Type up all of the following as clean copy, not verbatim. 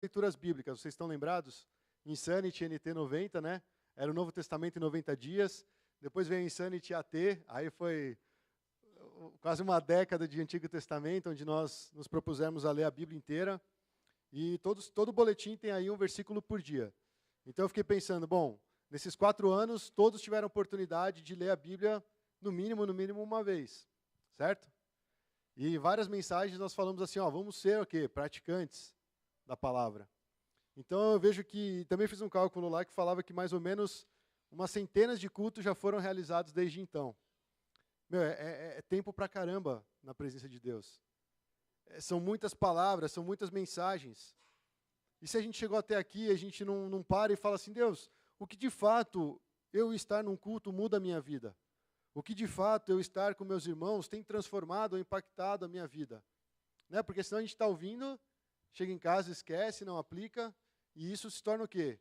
leituras bíblicas, vocês estão lembrados? Insanity NT 90, né? Era o Novo Testamento em 90 dias. Depois veio Insanity AT, aí foi quase uma década de Antigo Testamento, onde nós nos propusemos a ler a Bíblia inteira. E todo boletim tem aí um versículo por dia. Então eu fiquei pensando, bom, nesses 4 anos, todos tiveram oportunidade de ler a Bíblia no mínimo uma vez, certo? E várias mensagens nós falamos assim, vamos ser o quê? Praticantes da palavra. Então eu vejo que, também fiz um cálculo lá que falava que mais ou menos umas centenas de cultos já foram realizados desde então. Meu, é tempo pra caramba na presença de Deus. São muitas palavras, são muitas mensagens. E se a gente chegou até aqui, a gente não para e fala assim, Deus, o que de fato eu estar num culto muda a minha vida? O que de fato eu estar com meus irmãos tem transformado ou impactado a minha vida? Né? Porque senão a gente está ouvindo, chega em casa, esquece, não aplica, e isso se torna o quê?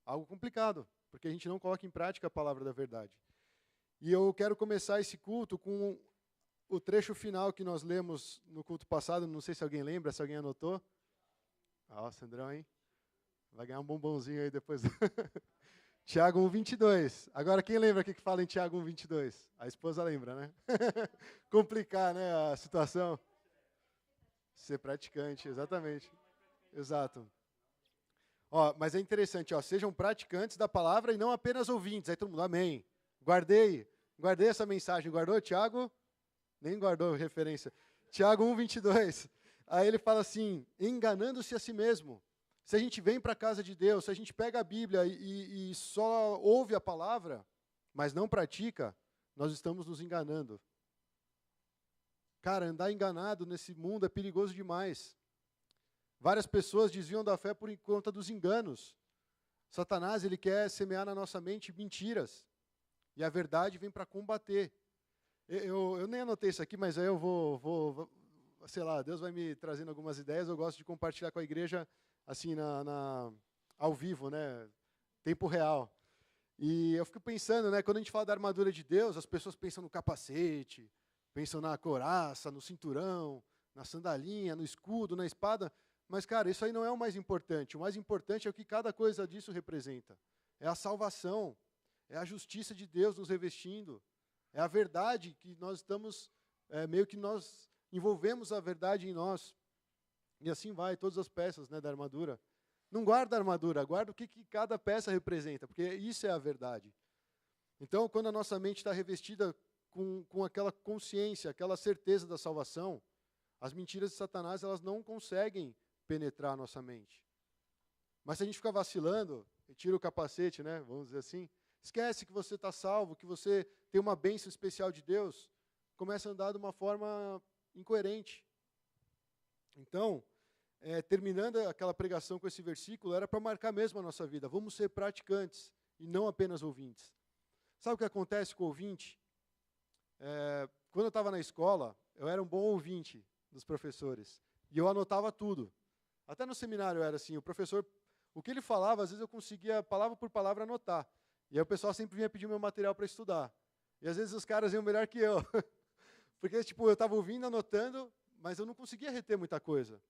Algo complicado, porque a gente não coloca em prática a palavra da verdade. E eu quero começar esse culto com o trecho final que nós lemos no culto passado, não sei se alguém lembra, se alguém anotou. Sandrão, hein? Vai ganhar um bombonzinho aí depois. Tiago 1:22. Agora, quem lembra o que fala em Tiago 1:22? A esposa lembra, né? Complicar, né, a situação. Ser praticante, exatamente. Exato. Mas é interessante, sejam praticantes da palavra e não apenas ouvintes. Aí todo mundo, amém. Guardei essa mensagem. Guardou, Tiago? Nem guardou referência. Tiago 1:22. Aí ele fala assim, enganando-se a si mesmo. Se a gente vem para a casa de Deus, se a gente pega a Bíblia e só ouve a palavra, mas não pratica, nós estamos nos enganando. Cara, andar enganado nesse mundo é perigoso demais. Várias pessoas desviam da fé por conta dos enganos. Satanás, ele quer semear na nossa mente mentiras. E a verdade vem para combater. Eu nem anotei isso aqui, mas aí eu vou, sei lá, Deus vai me trazendo algumas ideias. Eu gosto de compartilhar com a igreja, assim, ao vivo, né? Tempo real. E eu fico pensando, né? Quando a gente fala da armadura de Deus, as pessoas pensam no capacete, pensam na couraça, no cinturão, na sandalinha, no escudo, na espada. Mas, cara, isso aí não é o mais importante. O mais importante é o que cada coisa disso representa. É a salvação, é a justiça de Deus nos revestindo, é a verdade que nós estamos, meio que nós envolvemos a verdade em nós. E assim vai, todas as peças, né, da armadura. Não guarda a armadura, guarda o que cada peça representa, porque isso é a verdade. Então, quando a nossa mente está revestida com aquela consciência, aquela certeza da salvação, as mentiras de Satanás, elas não conseguem penetrar a nossa mente. Mas se a gente ficar vacilando, e tira o capacete, né, vamos dizer assim, esquece que você está salvo, que você tem uma bênção especial de Deus, começa a andar de uma forma incoerente. Então, terminando aquela pregação com esse versículo, era para marcar mesmo a nossa vida. Vamos ser praticantes e não apenas ouvintes. Sabe o que acontece com o ouvinte? Quando eu estava na escola, eu era um bom ouvinte dos professores. E eu anotava tudo. Até no seminário era assim, o professor, o que ele falava, às vezes eu conseguia, palavra por palavra, anotar. E aí o pessoal sempre vinha pedir meu material para estudar. E às vezes os caras iam melhor que eu. Porque, eu estava ouvindo, anotando, mas eu não conseguia reter muita coisa.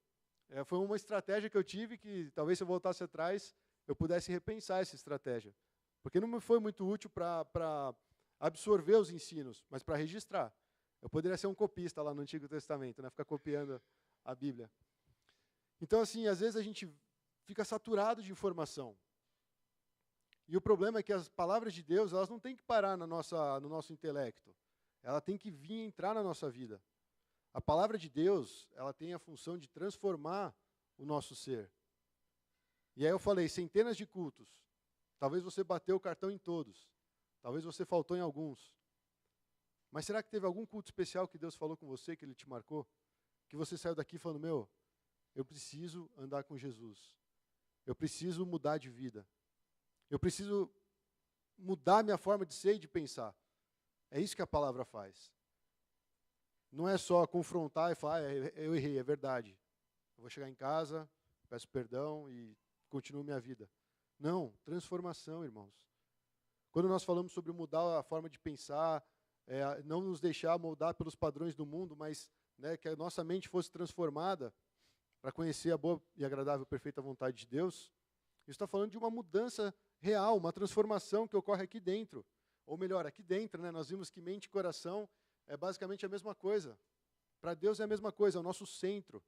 Foi uma estratégia que eu tive que, talvez se eu voltasse atrás, eu pudesse repensar essa estratégia. Porque não me foi muito útil para absorver os ensinos, mas para registrar. Eu poderia ser um copista lá no Antigo Testamento, né? Ficar copiando a Bíblia. Então, assim, às vezes a gente fica saturado de informação. E o problema é que as palavras de Deus, elas não têm que parar no nosso intelecto. Ela tem que vir entrar na nossa vida. A palavra de Deus, ela tem a função de transformar o nosso ser. E aí eu falei, centenas de cultos. Talvez você bateu o cartão em todos. Talvez você faltou em alguns. Mas será que teve algum culto especial que Deus falou com você, que Ele te marcou? Que você saiu daqui falando, eu preciso andar com Jesus. Eu preciso mudar de vida. Eu preciso mudar minha forma de ser e de pensar. É isso que a palavra faz. Não é só confrontar e falar, eu errei, é verdade. Eu vou chegar em casa, peço perdão e continuo minha vida. Não, transformação, irmãos. Quando nós falamos sobre mudar a forma de pensar, não nos deixar moldar pelos padrões do mundo, mas, né, que a nossa mente fosse transformada, para conhecer a boa e agradável, perfeita vontade de Deus, isso está falando de uma mudança real, uma transformação que ocorre aqui dentro. Ou melhor, aqui dentro, né, nós vimos que mente e coração é basicamente a mesma coisa. Para Deus é a mesma coisa, é o nosso centro.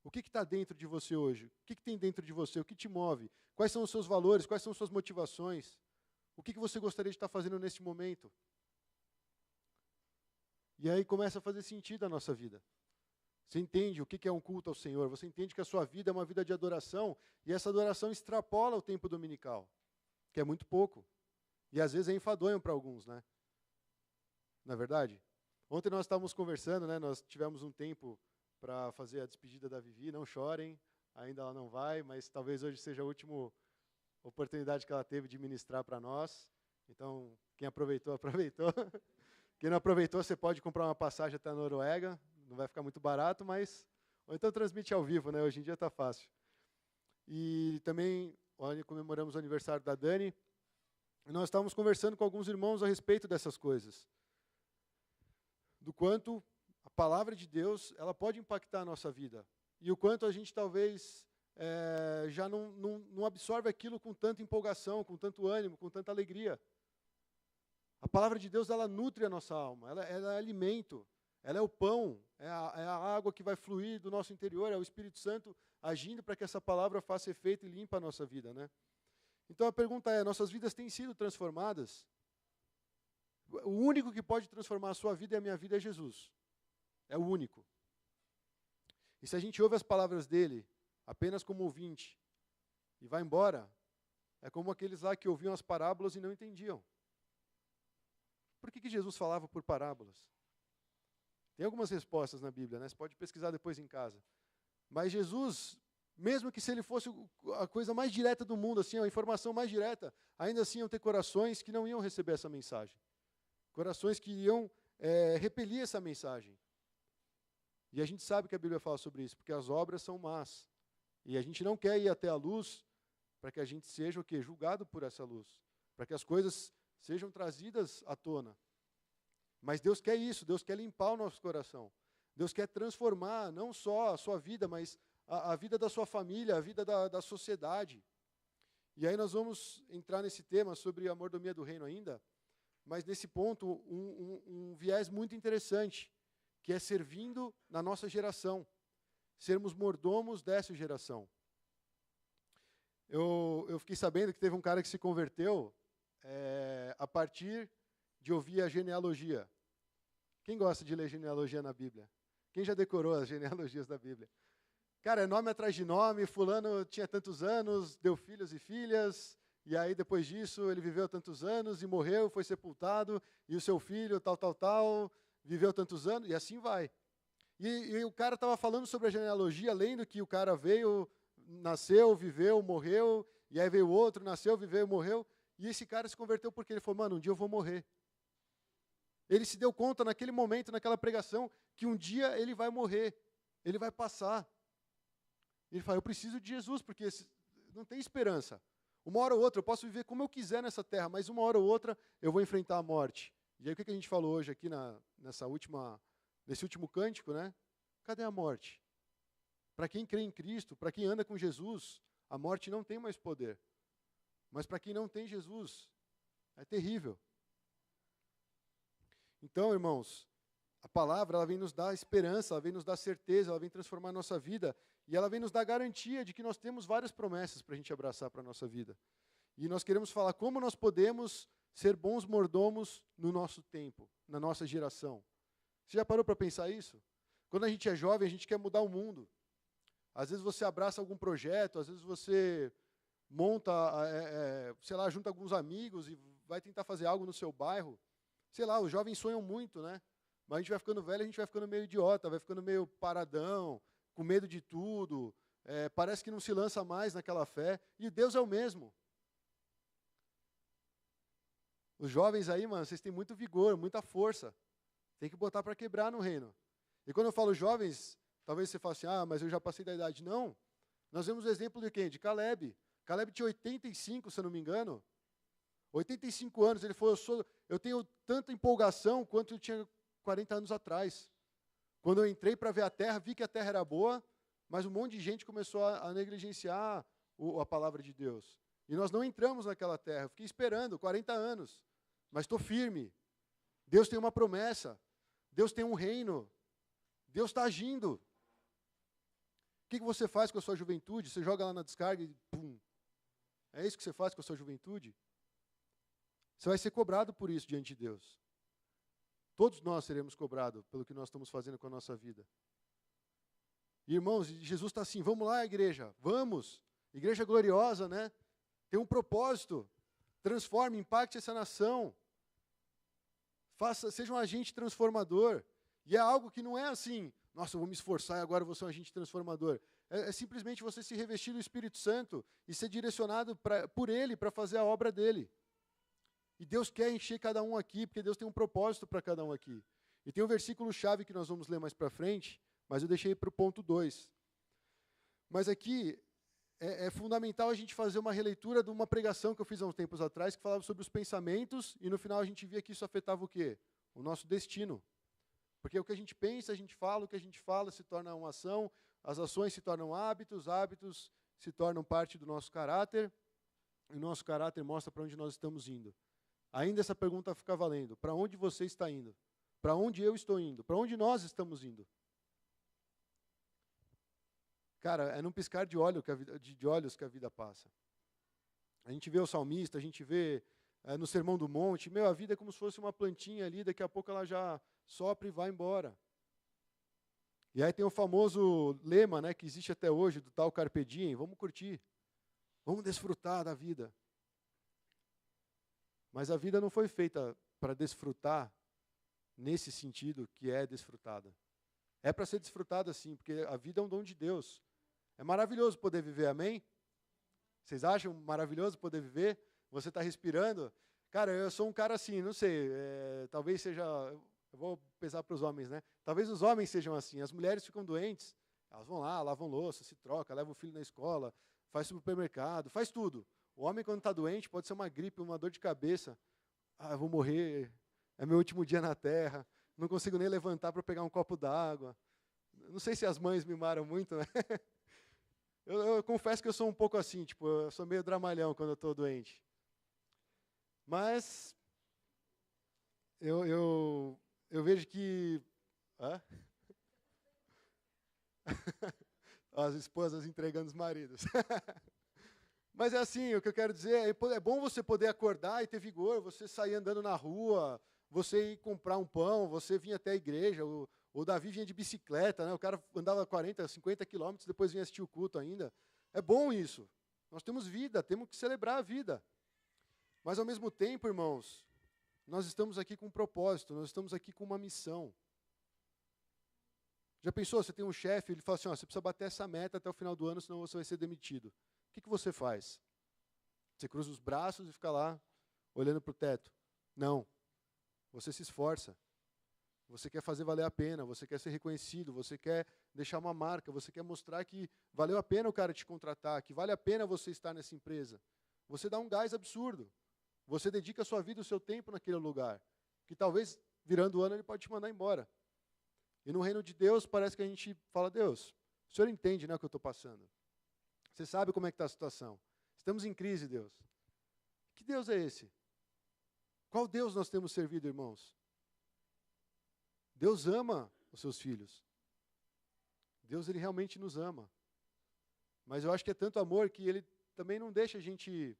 O que está dentro de você hoje? O que tem dentro de você? O que te move? Quais são os seus valores? Quais são as suas motivações? O que você gostaria de estar fazendo nesse momento? E aí começa a fazer sentido a nossa vida. Você entende o que é um culto ao Senhor, você entende que a sua vida é uma vida de adoração, e essa adoração extrapola o tempo dominical, que é muito pouco. E às vezes é enfadonho para alguns, né? Não é verdade? Ontem nós estávamos conversando, né? Nós tivemos um tempo para fazer a despedida da Vivi, não chorem, ainda ela não vai, mas talvez hoje seja a última oportunidade que ela teve de ministrar para nós. Então, quem aproveitou, aproveitou. Quem não aproveitou, você pode comprar uma passagem até a Noruega, não vai ficar muito barato, mas... Ou então transmite ao vivo, né? Hoje em dia está fácil. E também comemoramos o aniversário da Dani, e nós estávamos conversando com alguns irmãos a respeito dessas coisas. Do quanto a palavra de Deus, ela pode impactar a nossa vida. E o quanto a gente talvez já não absorve aquilo com tanta empolgação, com tanto ânimo, com tanta alegria. A palavra de Deus, ela nutre a nossa alma, ela é alimento, ela é o pão, é a água que vai fluir do nosso interior, é o Espírito Santo agindo para que essa palavra faça efeito e limpa a nossa vida, né? Então a pergunta é, nossas vidas têm sido transformadas? O único que pode transformar a sua vida e a minha vida é Jesus. É o único. E se a gente ouve as palavras dele apenas como ouvinte e vai embora, é como aqueles lá que ouviam as parábolas e não entendiam. Por que Jesus falava por parábolas? Tem algumas respostas na Bíblia, né? Você pode pesquisar depois em casa. Mas Jesus, mesmo que se ele fosse a coisa mais direta do mundo, assim, a informação mais direta, ainda assim iam ter corações que não iam receber essa mensagem. Corações que iam repelir essa mensagem. E a gente sabe que a Bíblia fala sobre isso, porque as obras são más. E a gente não quer ir até a luz para que a gente seja o quê? Julgado por essa luz. Para que as coisas sejam trazidas à tona. Mas Deus quer isso, Deus quer limpar o nosso coração. Deus quer transformar não só a sua vida, mas a vida da sua família, a vida da sociedade. E aí nós vamos entrar nesse tema sobre a mordomia do reino ainda, mas nesse ponto um viés muito interessante, que é servindo na nossa geração, sermos mordomos dessa geração. Eu fiquei sabendo que teve um cara que se converteu a partir de ouvir a genealogia. Quem gosta de ler genealogia na Bíblia? Quem já decorou as genealogias da Bíblia? Cara, é nome atrás de nome, fulano tinha tantos anos, deu filhos e filhas, e aí depois disso ele viveu tantos anos e morreu, foi sepultado, e o seu filho tal, viveu tantos anos, e assim vai. E o cara estava falando sobre a genealogia, lendo que o cara veio, nasceu, viveu, morreu, e aí veio outro, nasceu, viveu, morreu, e esse cara se converteu porque ele falou, mano, um dia eu vou morrer. Ele se deu conta naquele momento, naquela pregação, que um dia ele vai morrer, ele vai passar. Ele fala, eu preciso de Jesus, porque não tem esperança. Uma hora ou outra, eu posso viver como eu quiser nessa terra, mas uma hora ou outra eu vou enfrentar a morte. E aí o que a gente falou hoje aqui nesse último cântico, né? Cadê a morte? Para quem crê em Cristo, para quem anda com Jesus, a morte não tem mais poder. Mas para quem não tem Jesus, é terrível. Então, irmãos, a palavra ela vem nos dar esperança, ela vem nos dar certeza, ela vem transformar a nossa vida e ela vem nos dar garantia de que nós temos várias promessas para a gente abraçar para a nossa vida. E nós queremos falar como nós podemos ser bons mordomos no nosso tempo, na nossa geração. Você já parou para pensar isso? Quando a gente é jovem, a gente quer mudar o mundo. Às vezes você abraça algum projeto, às vezes você monta, sei lá, junta alguns amigos e vai tentar fazer algo no seu bairro. Sei lá, os jovens sonham muito, né? Mas a gente vai ficando velho, a gente vai ficando meio idiota, vai ficando meio paradão, com medo de tudo, parece que não se lança mais naquela fé, e Deus é o mesmo. Os jovens aí, mano, vocês têm muito vigor, muita força, tem que botar para quebrar no reino. E quando eu falo jovens, talvez você fale assim, mas eu já passei da idade. Não, nós vemos o exemplo de quem? De Caleb. Caleb tinha 85, se eu não me engano, 85 anos, ele falou, eu tenho tanta empolgação quanto eu tinha 40 anos atrás. Quando eu entrei para ver a terra, vi que a terra era boa, Mas um monte de gente começou a negligenciar a palavra de Deus. E nós não entramos naquela terra. Eu fiquei esperando 40 anos, mas estou firme. Deus tem uma promessa. Deus tem um reino. Deus está agindo. O que você faz com a sua juventude? Você joga lá na descarga e pum. É isso que você faz com a sua juventude? Você vai ser cobrado por isso diante de Deus. Todos nós seremos cobrados pelo que nós estamos fazendo com a nossa vida. E, irmãos, Jesus está assim, vamos lá, igreja, vamos. Igreja gloriosa, né? Tem um propósito. Transforme, impacte essa nação. Seja um agente transformador. E é algo que não é assim, nossa, eu vou me esforçar e agora eu vou ser um agente transformador. É simplesmente você se revestir do Espírito Santo e ser direcionado por Ele para fazer a obra dEle. E Deus quer encher cada um aqui, porque Deus tem um propósito para cada um aqui. E tem um versículo-chave que nós vamos ler mais para frente, mas eu deixei para o ponto 2. Mas aqui é fundamental a gente fazer uma releitura de uma pregação que eu fiz há uns tempos atrás, que falava sobre os pensamentos, e no final a gente via que isso afetava o quê? O nosso destino. Porque o que a gente pensa, a gente fala, o que a gente fala se torna uma ação, as ações se tornam hábitos, hábitos se tornam parte do nosso caráter, e o nosso caráter mostra para onde nós estamos indo. Ainda essa pergunta fica valendo. Para onde você está indo? Para onde eu estou indo? Para onde nós estamos indo? Cara, é num piscar de olhos que a vida passa. A gente vê o salmista, a gente vê no Sermão do Monte, a vida é como se fosse uma plantinha ali, daqui a pouco ela já sopra e vai embora. E aí tem o famoso lema, né, que existe até hoje, do tal Carpe Diem, vamos curtir, vamos desfrutar da vida. Mas a vida não foi feita para desfrutar nesse sentido que é desfrutada. É para ser desfrutada sim, porque a vida é um dom de Deus. É maravilhoso poder viver, amém? Vocês acham maravilhoso poder viver? Você está respirando? Cara, eu sou um cara assim, não sei, talvez seja, eu vou pesar para os homens, né? Talvez os homens sejam assim, as mulheres ficam doentes, elas vão lá, lavam louça, se trocam, levam o filho na escola, faz supermercado, faz tudo. O homem, quando está doente, pode ser uma gripe, uma dor de cabeça. Ah, eu vou morrer, é meu último dia na terra, não consigo nem levantar para pegar um copo d'água. Não sei se as mães mimaram muito, né? Eu confesso que eu sou um pouco assim, tipo, eu sou meio dramalhão quando eu estou doente. Mas eu vejo que... Hã? As esposas entregando os maridos. Mas é assim, o que eu quero dizer é bom você poder acordar e ter vigor, você sair andando na rua, você ir comprar um pão, você vir até a igreja. O Davi vinha de bicicleta, né? O cara andava 40, 50 quilômetros, depois vinha assistir o culto ainda. É bom isso. Nós temos vida, temos que celebrar a vida. Mas, ao mesmo tempo, irmãos, nós estamos aqui com um propósito, nós estamos aqui com uma missão. Já pensou, você tem um chefe, ele fala assim, você precisa bater essa meta até o final do ano, senão você vai ser demitido. O que você faz? Você cruza os braços e fica lá, olhando para o teto? Não. Você se esforça. Você quer fazer valer a pena, você quer ser reconhecido, você quer deixar uma marca, você quer mostrar que valeu a pena o cara te contratar, que vale a pena você estar nessa empresa. Você dá um gás absurdo. Você dedica a sua vida, o seu tempo naquele lugar. Que talvez, virando o ano, ele pode te mandar embora. E no reino de Deus, parece que a gente fala, Deus, o Senhor entende, né, o que eu estou passando. Você sabe como é que está a situação. Estamos em crise, Deus. Que Deus é esse? Qual Deus nós temos servido, irmãos? Deus ama os seus filhos. Deus, Ele realmente nos ama. Mas eu acho que é tanto amor que Ele também não deixa a gente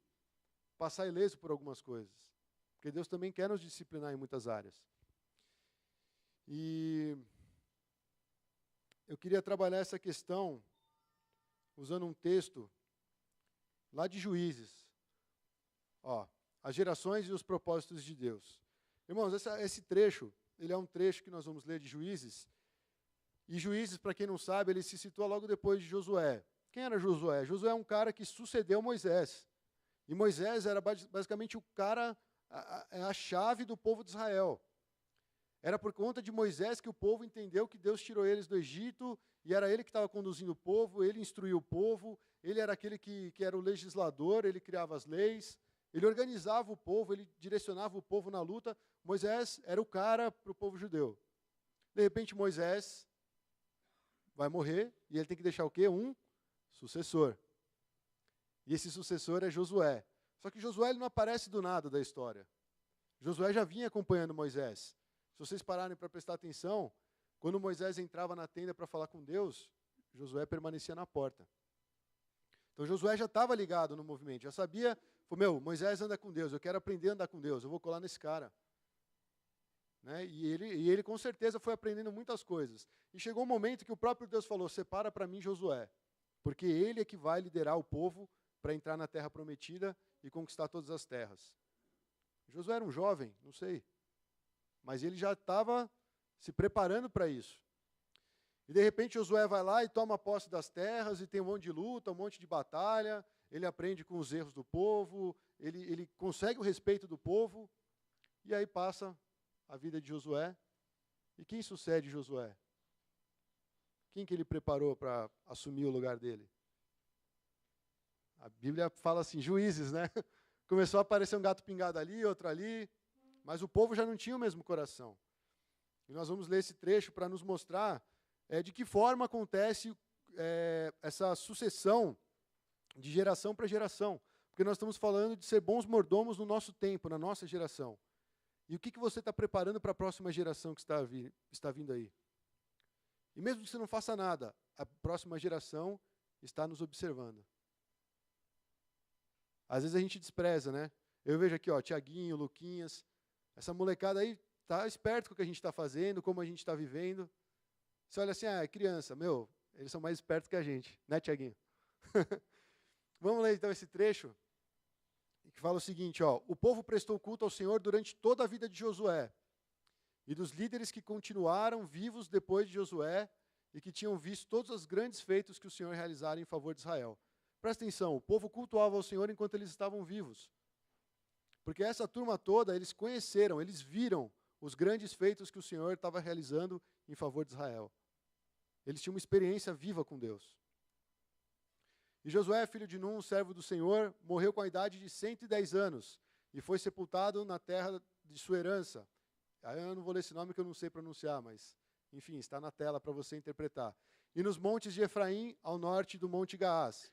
passar ileso por algumas coisas. Porque Deus também quer nos disciplinar em muitas áreas. E eu queria trabalhar essa questão usando um texto lá de Juízes. As gerações e os propósitos de Deus. Irmãos, esse trecho, ele é um trecho que nós vamos ler de Juízes. E Juízes, para quem não sabe, ele se situa logo depois de Josué. Quem era Josué? Josué é um cara que sucedeu Moisés. E Moisés era basicamente o cara, a chave do povo de Israel. Era por conta de Moisés que o povo entendeu que Deus tirou eles do Egito, e era ele que estava conduzindo o povo, ele instruiu o povo, ele era aquele que era o legislador, ele criava as leis, ele organizava o povo, ele direcionava o povo na luta. Moisés era o cara para o povo judeu. De repente, Moisés vai morrer e ele tem que deixar o quê? Um sucessor. E esse sucessor é Josué. Só que Josué ele não aparece do nada da história. Josué já vinha acompanhando Moisés. Se vocês pararem para prestar atenção, quando Moisés entrava na tenda para falar com Deus, Josué permanecia na porta. Então Josué já estava ligado no movimento, já sabia, Moisés anda com Deus, eu quero aprender a andar com Deus, eu vou colar nesse cara. Né? E ele com certeza foi aprendendo muitas coisas. E chegou um momento que o próprio Deus falou, separa para mim Josué, porque ele é que vai liderar o povo para entrar na terra prometida e conquistar todas as terras. Josué era um jovem, não sei, mas ele já estava se preparando para isso. E de repente Josué vai lá e toma posse das terras, e tem um monte de luta, um monte de batalha, ele aprende com os erros do povo, ele consegue o respeito do povo, e aí passa a vida de Josué. E quem sucede Josué? Quem que ele preparou para assumir o lugar dele? A Bíblia fala assim, juízes, né? Começou a aparecer um gato pingado ali, outro ali, mas o povo já não tinha o mesmo coração. E nós vamos ler esse trecho para nos mostrar de que forma acontece essa sucessão de geração para geração. Porque nós estamos falando de ser bons mordomos no nosso tempo, na nossa geração. E o que você está preparando para a próxima geração que está vindo aí? E mesmo que você não faça nada, a próxima geração está nos observando. Às vezes a gente despreza, né? Eu vejo aqui, Tiaguinho, Luquinhas, essa molecada aí está esperto com o que a gente está fazendo, como a gente está vivendo. Você olha assim, é criança, eles são mais espertos que a gente, né, Tiaguinho? Vamos ler então esse trecho, que fala o seguinte, o povo prestou culto ao Senhor durante toda a vida de Josué, e dos líderes que continuaram vivos depois de Josué, e que tinham visto todos os grandes feitos que o Senhor realizara em favor de Israel. Presta atenção, o povo cultuava ao Senhor enquanto eles estavam vivos. Porque essa turma toda, eles conheceram, eles viram os grandes feitos que o Senhor estava realizando em favor de Israel. Eles tinham uma experiência viva com Deus. E Josué, filho de Num, servo do Senhor, morreu com a idade de 110 anos e foi sepultado na terra de sua herança. Aí eu não vou ler esse nome que eu não sei pronunciar, mas, enfim, está na tela para você interpretar. E nos montes de Efraim, ao norte do Monte Gaás.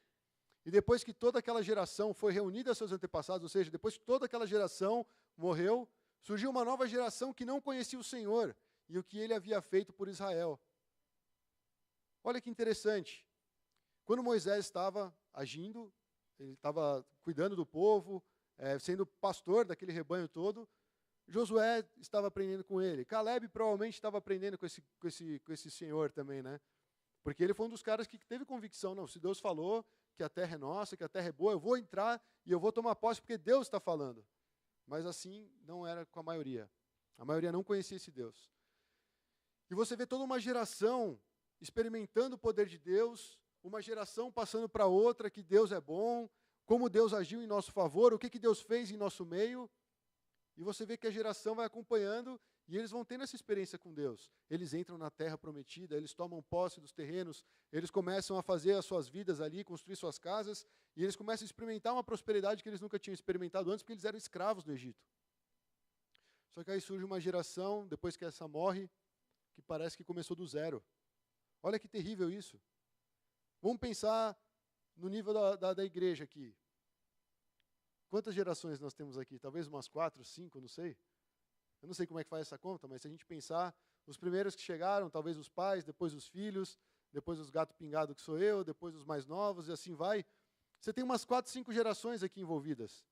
E depois que toda aquela geração foi reunida a seus antepassados, ou seja, depois que toda aquela geração morreu, surgiu uma nova geração que não conhecia o Senhor e o que ele havia feito por Israel. Olha que interessante. Quando Moisés estava agindo, ele estava cuidando do povo, sendo pastor daquele rebanho todo, Josué estava aprendendo com ele. Caleb provavelmente estava aprendendo com esse senhor também, né? Porque ele foi um dos caras que teve convicção, não, se Deus falou que a terra é nossa, que a terra é boa, eu vou entrar e eu vou tomar posse porque Deus está falando. Mas assim não era com a maioria. A maioria não conhecia esse Deus. E você vê toda uma geração experimentando o poder de Deus, uma geração passando para outra que Deus é bom, como Deus agiu em nosso favor, o que Deus fez em nosso meio. E você vê que a geração vai acompanhando e eles vão tendo essa experiência com Deus. Eles entram na terra prometida, eles tomam posse dos terrenos, eles começam a fazer as suas vidas ali, construir suas casas, e eles começam a experimentar uma prosperidade que eles nunca tinham experimentado antes, porque eles eram escravos no Egito. Só que aí surge uma geração, depois que essa morre, que parece que começou do zero. Olha que terrível isso. Vamos pensar no nível da igreja aqui. Quantas gerações nós temos aqui? Talvez umas 4, 5, não sei. Eu não sei como é que faz essa conta, mas se a gente pensar, os primeiros que chegaram, talvez os pais, depois os filhos, depois os gato pingado que sou eu, depois os mais novos, e assim vai. Você tem umas 4, 5 gerações aqui envolvidas.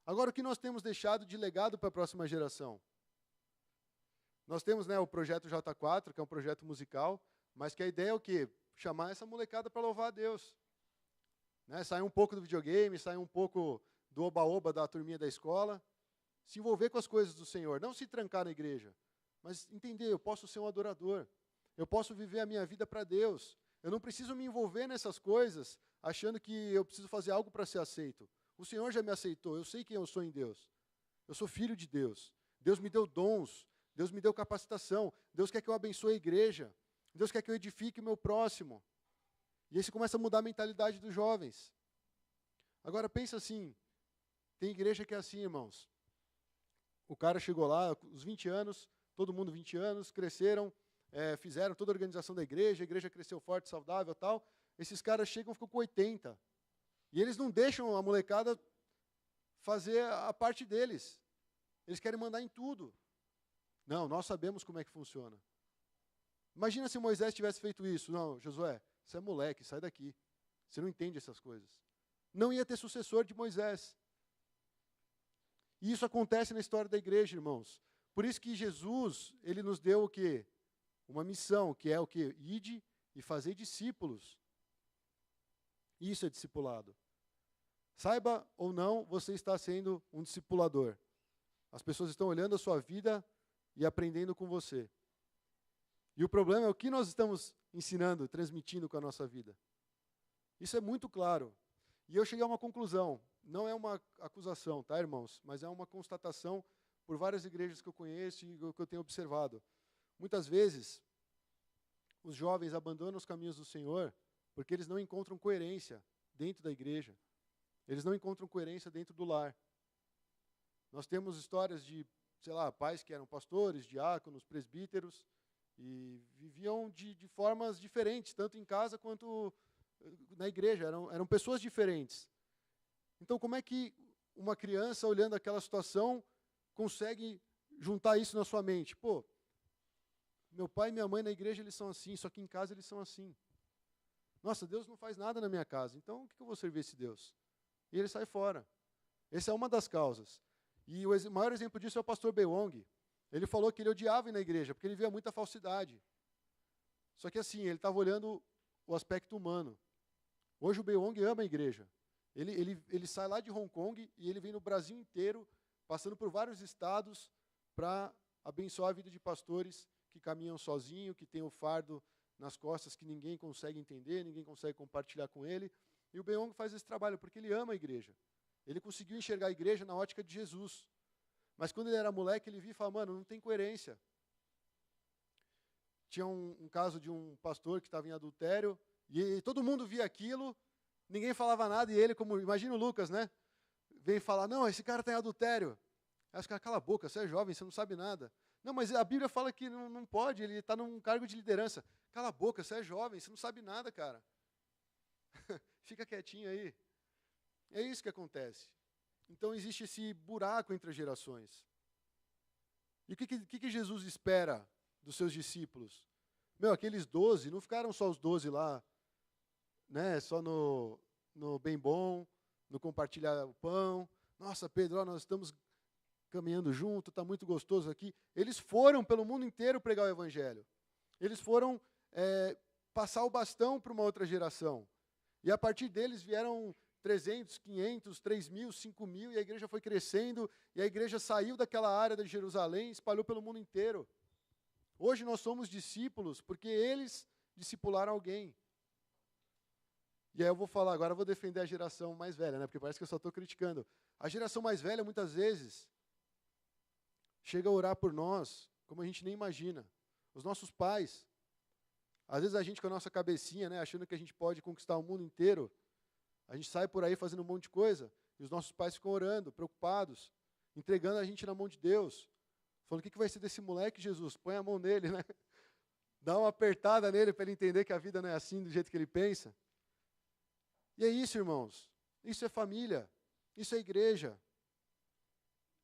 Agora, o que nós temos deixado de legado para a próxima geração? Nós temos, o projeto J4, que é um projeto musical, mas que a ideia é o quê? Chamar essa molecada para louvar a Deus. Sair um pouco do videogame, sair um pouco do oba-oba da turminha da escola, se envolver com as coisas do Senhor, não se trancar na igreja, mas entender, eu posso ser um adorador, eu posso viver a minha vida para Deus, eu não preciso me envolver nessas coisas, achando que eu preciso fazer algo para ser aceito. O Senhor já me aceitou, eu sei quem eu sou em Deus, eu sou filho de Deus, Deus me deu dons, Deus me deu capacitação, Deus quer que eu abençoe a igreja, Deus quer que eu edifique o meu próximo. E aí você começa a mudar a mentalidade dos jovens. Agora pensa assim, tem igreja que é assim, irmãos. O cara chegou lá, os 20 anos, todo mundo 20 anos, cresceram, fizeram toda a organização da igreja, a igreja cresceu forte, saudável e tal. Esses caras chegam e ficam com 80. E eles não deixam a molecada fazer a parte deles. Eles querem mandar em tudo. Não, nós sabemos como é que funciona. Imagina se Moisés tivesse feito isso. Não, Josué, você é moleque, sai daqui. Você não entende essas coisas. Não ia ter sucessor de Moisés. E isso acontece na história da igreja, irmãos. Por isso que Jesus, ele nos deu o quê? Uma missão, que é o quê? Ide e fazer discípulos. Isso é discipulado. Saiba ou não, você está sendo um discipulador. As pessoas estão olhando a sua vida e aprendendo com você. E o problema é o que nós estamos ensinando, transmitindo com a nossa vida. Isso é muito claro. E eu cheguei a uma conclusão. Não é uma acusação, tá, irmãos? Mas é uma constatação por várias igrejas que eu conheço e que eu tenho observado. Muitas vezes, os jovens abandonam os caminhos do Senhor porque eles não encontram coerência dentro da igreja. Eles não encontram coerência dentro do lar. Nós temos histórias de, pais que eram pastores, diáconos, presbíteros, e viviam de formas diferentes, tanto em casa quanto na igreja. Eram pessoas diferentes. Então, como é que uma criança, olhando aquela situação, consegue juntar isso na sua mente? Pô, meu pai e minha mãe na igreja, eles são assim, só que em casa eles são assim. Nossa, Deus não faz nada na minha casa, então o que eu vou servir esse Deus? E ele sai fora. Essa é uma das causas. E o maior exemplo disso é o pastor Beong. Ele falou que ele odiava ir na igreja, porque ele via muita falsidade. Só que assim, ele estava olhando o aspecto humano. Hoje o Beong ama a igreja. Ele sai lá de Hong Kong e ele vem no Brasil inteiro, passando por vários estados, para abençoar a vida de pastores que caminham sozinhos, que têm o fardo nas costas que ninguém consegue entender, ninguém consegue compartilhar com ele. E o Beong faz esse trabalho porque ele ama a igreja. Ele conseguiu enxergar a igreja na ótica de Jesus. Mas quando ele era moleque, ele via e falava, mano, não tem coerência. Tinha um caso de um pastor que estava em adultério, e todo mundo via aquilo, ninguém falava nada, e ele, como, imagina o Lucas, né? Vem falar, não, esse cara está em adultério. Aí os caras, cala a boca, você é jovem, você não sabe nada. Não, mas a Bíblia fala que não pode, ele está num cargo de liderança. Cala a boca, você é jovem, você não sabe nada, cara. Fica quietinho aí. É isso que acontece. Então existe esse buraco entre as gerações. E o que Jesus espera dos seus discípulos? Aqueles 12, não ficaram só os 12 lá, né, só no bem bom, no compartilhar o pão. Nossa, Pedro, nós estamos caminhando junto, está muito gostoso aqui. Eles foram pelo mundo inteiro pregar o evangelho. Eles foram passar o bastão para uma outra geração. E a partir deles vieram 300, 500, 3.000, 5.000, e a igreja foi crescendo, e a igreja saiu daquela área de Jerusalém, espalhou pelo mundo inteiro. Hoje nós somos discípulos porque eles discipularam alguém. E aí eu vou falar, agora eu vou defender a geração mais velha, né? Porque parece que eu só estou criticando. A geração mais velha, muitas vezes, chega a orar por nós, como a gente nem imagina. Os nossos pais, às vezes a gente com a nossa cabecinha, né, achando que a gente pode conquistar o mundo inteiro, a gente sai por aí fazendo um monte de coisa, e os nossos pais ficam orando, preocupados, entregando a gente na mão de Deus, falando, o que vai ser desse moleque, Jesus? Põe a mão nele, né? Dá uma apertada nele para ele entender que a vida não é assim, do jeito que ele pensa. E é isso, irmãos. Isso é família. Isso é igreja.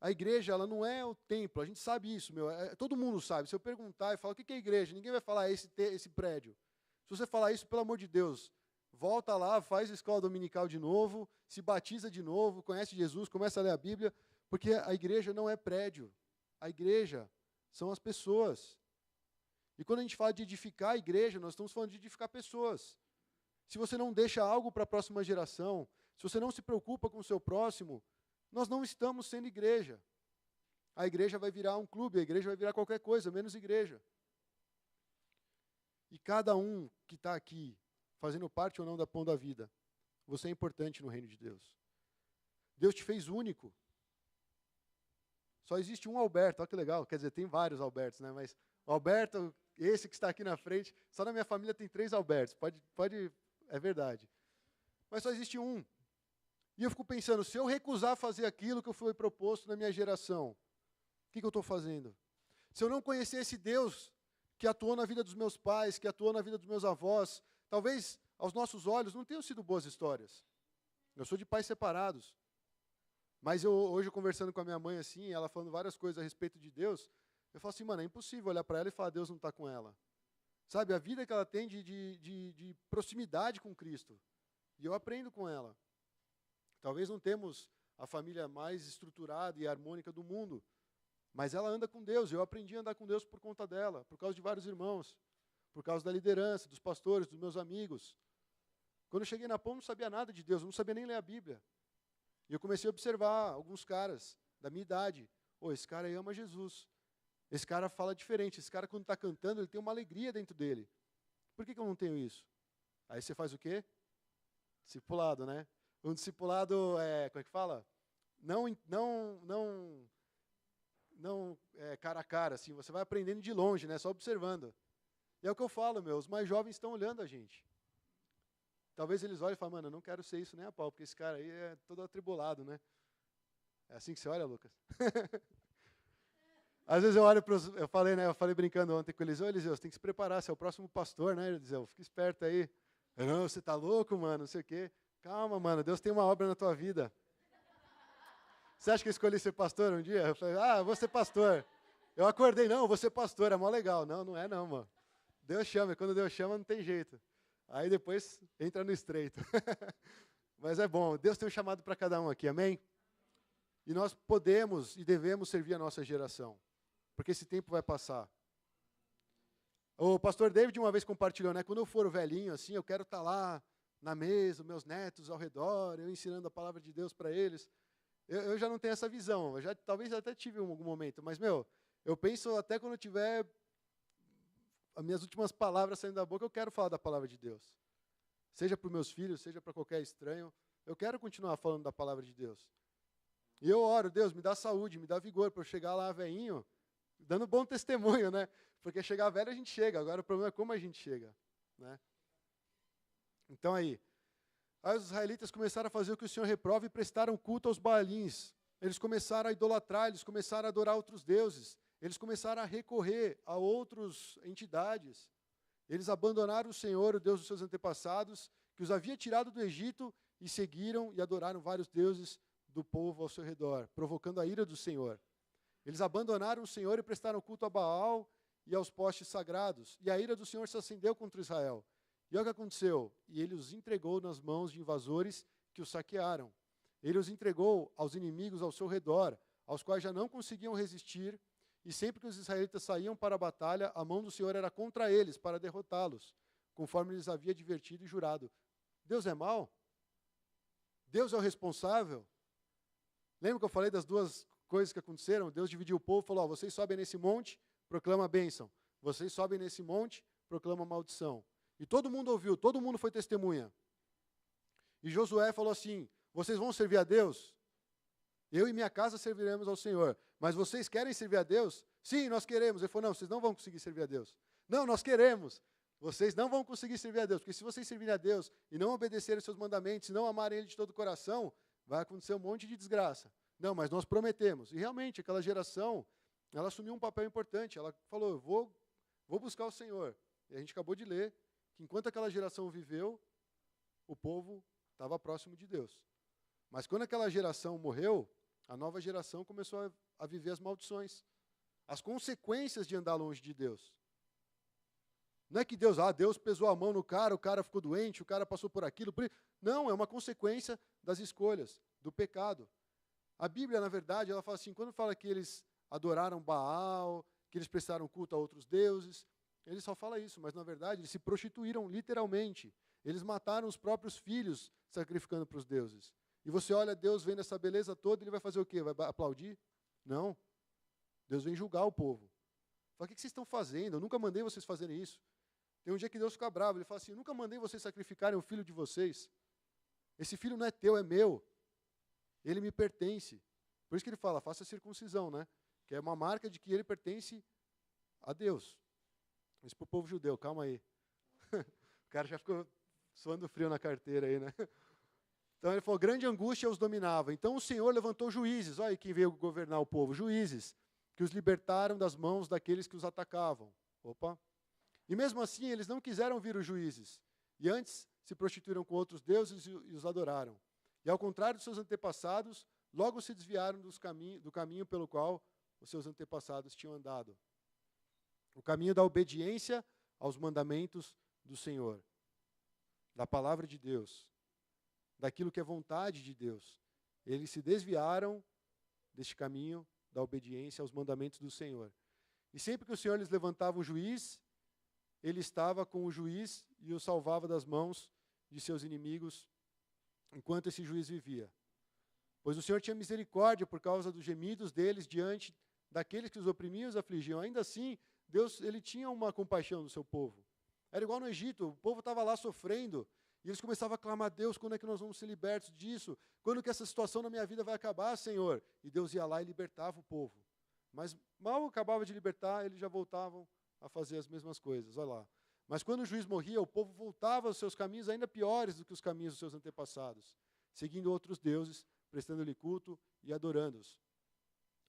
A igreja, ela não é o templo. A gente sabe isso, todo mundo sabe. Se eu perguntar e falar, o que é igreja? Ninguém vai falar esse prédio. Se você falar isso, pelo amor de Deus, volta lá, faz a escola dominical de novo, se batiza de novo, conhece Jesus, começa a ler a Bíblia, porque a igreja não é prédio. A igreja são as pessoas. E quando a gente fala de edificar a igreja, nós estamos falando de edificar pessoas. Se você não deixa algo para a próxima geração, se você não se preocupa com o seu próximo, nós não estamos sendo igreja. A igreja vai virar um clube, a igreja vai virar qualquer coisa, menos igreja. E cada um que está aqui, fazendo parte ou não da Pão da Vida, você é importante no reino de Deus. Deus te fez único. Só existe um Alberto, olha que legal, quer dizer, tem vários Albertos, né? Mas o Alberto, esse que está aqui na frente, só na minha família tem 3 Albertos, é verdade. Mas só existe um. E eu fico pensando, se eu recusar fazer aquilo que foi proposto na minha geração, o que eu estou fazendo? Se eu não conhecer esse Deus que atuou na vida dos meus pais, que atuou na vida dos meus avós. Talvez, aos nossos olhos, não tenham sido boas histórias. Eu sou de pais separados. Mas hoje, conversando com a minha mãe, assim, ela falando várias coisas a respeito de Deus, eu falo assim, mano, é impossível olhar para ela e falar, Deus não está com ela. Sabe, a vida que ela tem de proximidade com Cristo. E eu aprendo com ela. Talvez não temos a família mais estruturada e harmônica do mundo, mas ela anda com Deus. Eu aprendi a andar com Deus por conta dela, por causa de vários irmãos, por causa da liderança, dos pastores, dos meus amigos. Quando eu cheguei na POM, eu não sabia nada de Deus, eu não sabia nem ler a Bíblia. E eu comecei a observar alguns caras da minha idade. Esse cara aí ama Jesus. Esse cara fala diferente. Esse cara, quando está cantando, ele tem uma alegria dentro dele. Por que eu não tenho isso? Aí você faz o quê? Discipulado, né? Um discipulado, como é que fala? Não cara a cara, assim. Você vai aprendendo de longe, né? Só observando. E é o que eu falo, os mais jovens estão olhando a gente. Talvez eles olhem e falem, mano, eu não quero ser isso nem a pau, porque esse cara aí é todo atribulado, né? É assim que você olha, Lucas? Às vezes eu olho para os... Eu falei brincando ontem com o Eliseu, você tem que se preparar, você é o próximo pastor, né, Eliseu? Fica esperto aí. Não, você tá louco, mano, não sei o quê. Calma, mano, Deus tem uma obra na tua vida. Você acha que eu escolhi ser pastor um dia? Eu falei, vou ser pastor. Eu acordei, não, vou ser pastor, é mó legal. Não, não é não, mano. Deus chama, e quando Deus chama, não tem jeito. Aí depois entra no estreito. Mas é bom, Deus tem um chamado para cada um aqui, amém? E nós podemos e devemos servir a nossa geração, porque esse tempo vai passar. O pastor David uma vez compartilhou, né? Quando eu for velhinho, assim, eu quero estar lá na mesa, meus netos ao redor, eu ensinando a palavra de Deus para eles. Eu já não tenho essa visão, talvez até tive em algum momento, mas, eu penso até quando eu tiver as minhas últimas palavras saindo da boca, eu quero falar da palavra de Deus. Seja para os meus filhos, seja para qualquer estranho, eu quero continuar falando da palavra de Deus. E eu oro, Deus, me dá saúde, me dá vigor para eu chegar lá velhinho, dando bom testemunho, né? Porque chegar velho a gente chega, agora o problema é como a gente chega, né? Então aí os israelitas começaram a fazer o que o Senhor reprova e prestaram culto aos Baalins. Eles começaram a idolatrar, eles começaram a adorar outros deuses, eles começaram a recorrer a outras entidades. Eles abandonaram o Senhor, o Deus dos seus antepassados, que os havia tirado do Egito, e seguiram e adoraram vários deuses do povo ao seu redor, provocando a ira do Senhor. Eles abandonaram o Senhor e prestaram culto a Baal e aos postes sagrados. E a ira do Senhor se acendeu contra Israel. E olha o que aconteceu. E ele os entregou nas mãos de invasores que os saquearam. Ele os entregou aos inimigos ao seu redor, aos quais já não conseguiam resistir. E sempre que os israelitas saíam para a batalha, a mão do Senhor era contra eles, para derrotá-los, conforme lhes havia advertido e jurado. Deus é mau? Deus é o responsável? Lembra que eu falei das duas coisas que aconteceram? Deus dividiu o povo e falou, vocês sobem nesse monte, proclama a bênção. Vocês sobem nesse monte, proclama a maldição. E todo mundo ouviu, todo mundo foi testemunha. E Josué falou assim, vocês vão servir a Deus? Eu e minha casa serviremos ao Senhor. Mas vocês querem servir a Deus? Sim, nós queremos. Ele falou, não, vocês não vão conseguir servir a Deus. Não, nós queremos. Vocês não vão conseguir servir a Deus. Porque se vocês servirem a Deus e não obedecerem aos seus mandamentos, e não amarem Ele de todo o coração, vai acontecer um monte de desgraça. Não, mas nós prometemos. E realmente, aquela geração, ela assumiu um papel importante. Ela falou, eu vou buscar o Senhor. E a gente acabou de ler que enquanto aquela geração viveu, o povo estava próximo de Deus. Mas quando aquela geração morreu, a nova geração começou a viver as maldições, as consequências de andar longe de Deus. Não é que Deus pesou a mão no cara, o cara ficou doente, o cara passou por aquilo. Não, é uma consequência das escolhas, do pecado. A Bíblia, na verdade, ela fala assim, quando fala que eles adoraram Baal, que eles prestaram culto a outros deuses, ele só fala isso, mas na verdade eles se prostituíram literalmente. Eles mataram os próprios filhos sacrificando para os deuses. E você olha Deus vendo essa beleza toda, ele vai fazer o quê? Vai aplaudir? Não. Deus vem julgar o povo. Fala, o que vocês estão fazendo? Eu nunca mandei vocês fazerem isso. Tem um dia que Deus fica bravo, ele fala assim, eu nunca mandei vocês sacrificarem o filho de vocês. Esse filho não é teu, é meu. Ele me pertence. Por isso que ele fala, faça a circuncisão, né? Que é uma marca de que ele pertence a Deus. Isso para o povo judeu, calma aí. O cara já ficou suando frio na carteira aí, né? Então ele falou, grande angústia os dominava. Então o Senhor levantou juízes, olha aí quem veio governar o povo, juízes, que os libertaram das mãos daqueles que os atacavam. Opa. E mesmo assim, eles não quiseram ouvir os juízes, e antes se prostituíram com outros deuses e os adoraram. E ao contrário de seus antepassados, logo se desviaram do caminho pelo qual os seus antepassados tinham andado. O caminho da obediência aos mandamentos do Senhor, da palavra de Deus, daquilo que é vontade de Deus. Eles se desviaram deste caminho da obediência aos mandamentos do Senhor. E sempre que o Senhor lhes levantava um juiz, ele estava com o juiz e o salvava das mãos de seus inimigos enquanto esse juiz vivia. Pois o Senhor tinha misericórdia por causa dos gemidos deles diante daqueles que os oprimiam e os afligiam. Ainda assim, Deus ele tinha uma compaixão do seu povo. Era igual no Egito, o povo estava lá sofrendo, e eles começavam a clamar: Deus, quando é que nós vamos ser libertos disso? Quando que essa situação na minha vida vai acabar, Senhor? E Deus ia lá e libertava o povo. Mas mal acabava de libertar, eles já voltavam a fazer as mesmas coisas, olha lá. Mas quando o juiz morria, o povo voltava aos seus caminhos ainda piores do que os caminhos dos seus antepassados, seguindo outros deuses, prestando-lhe culto e adorando-os.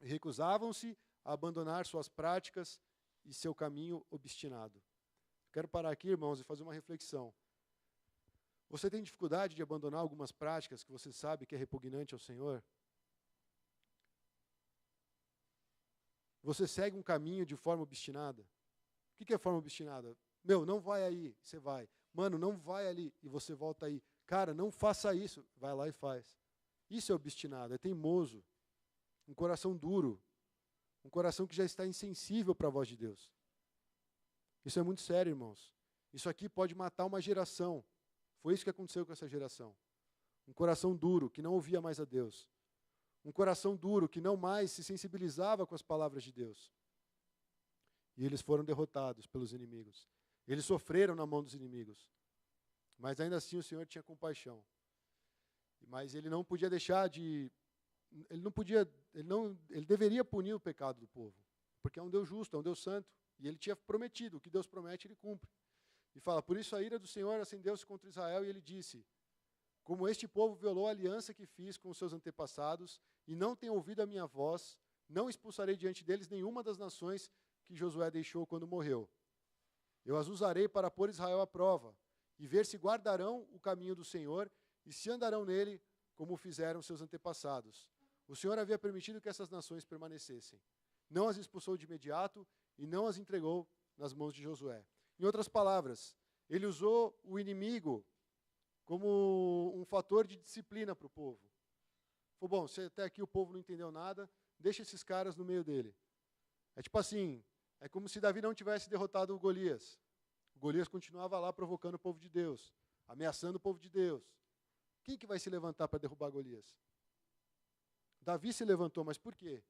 E recusavam-se a abandonar suas práticas e seu caminho obstinado. Quero parar aqui, irmãos, e fazer uma reflexão. Você tem dificuldade de abandonar algumas práticas que você sabe que é repugnante ao Senhor? Você segue um caminho de forma obstinada? O que é forma obstinada? Meu, não vai aí, você vai. Mano, não vai ali, e você volta aí. Cara, não faça isso, vai lá e faz. Isso é obstinado, é teimoso. Um coração duro. Um coração que já está insensível para a voz de Deus. Isso é muito sério, irmãos. Isso aqui pode matar uma geração. Foi isso que aconteceu com essa geração. Um coração duro, que não ouvia mais a Deus. Um coração duro, que não mais se sensibilizava com as palavras de Deus. E eles foram derrotados pelos inimigos. Eles sofreram na mão dos inimigos. Mas ainda assim o Senhor tinha compaixão. Mas ele não podia deixar de... Ele deveria punir o pecado do povo. Porque é um Deus justo, é um Deus santo. E ele tinha prometido, o que Deus promete, ele cumpre. E fala: por isso a ira do Senhor acendeu-se contra Israel, e ele disse: como este povo violou a aliança que fiz com os seus antepassados, e não tem ouvido a minha voz, não expulsarei diante deles nenhuma das nações que Josué deixou quando morreu. Eu as usarei para pôr Israel à prova, e ver se guardarão o caminho do Senhor, e se andarão nele, como fizeram seus antepassados. O Senhor havia permitido que essas nações permanecessem. Não as expulsou de imediato, e não as entregou nas mãos de Josué. Em outras palavras, ele usou o inimigo como um fator de disciplina para o povo. Falou: bom, se até aqui o povo não entendeu nada, deixa esses caras no meio dele. É tipo assim, é como se Davi não tivesse derrotado o Golias. O Golias continuava lá provocando o povo de Deus, ameaçando o povo de Deus. Quem que vai se levantar para derrubar Golias? Davi se levantou, mas por quê?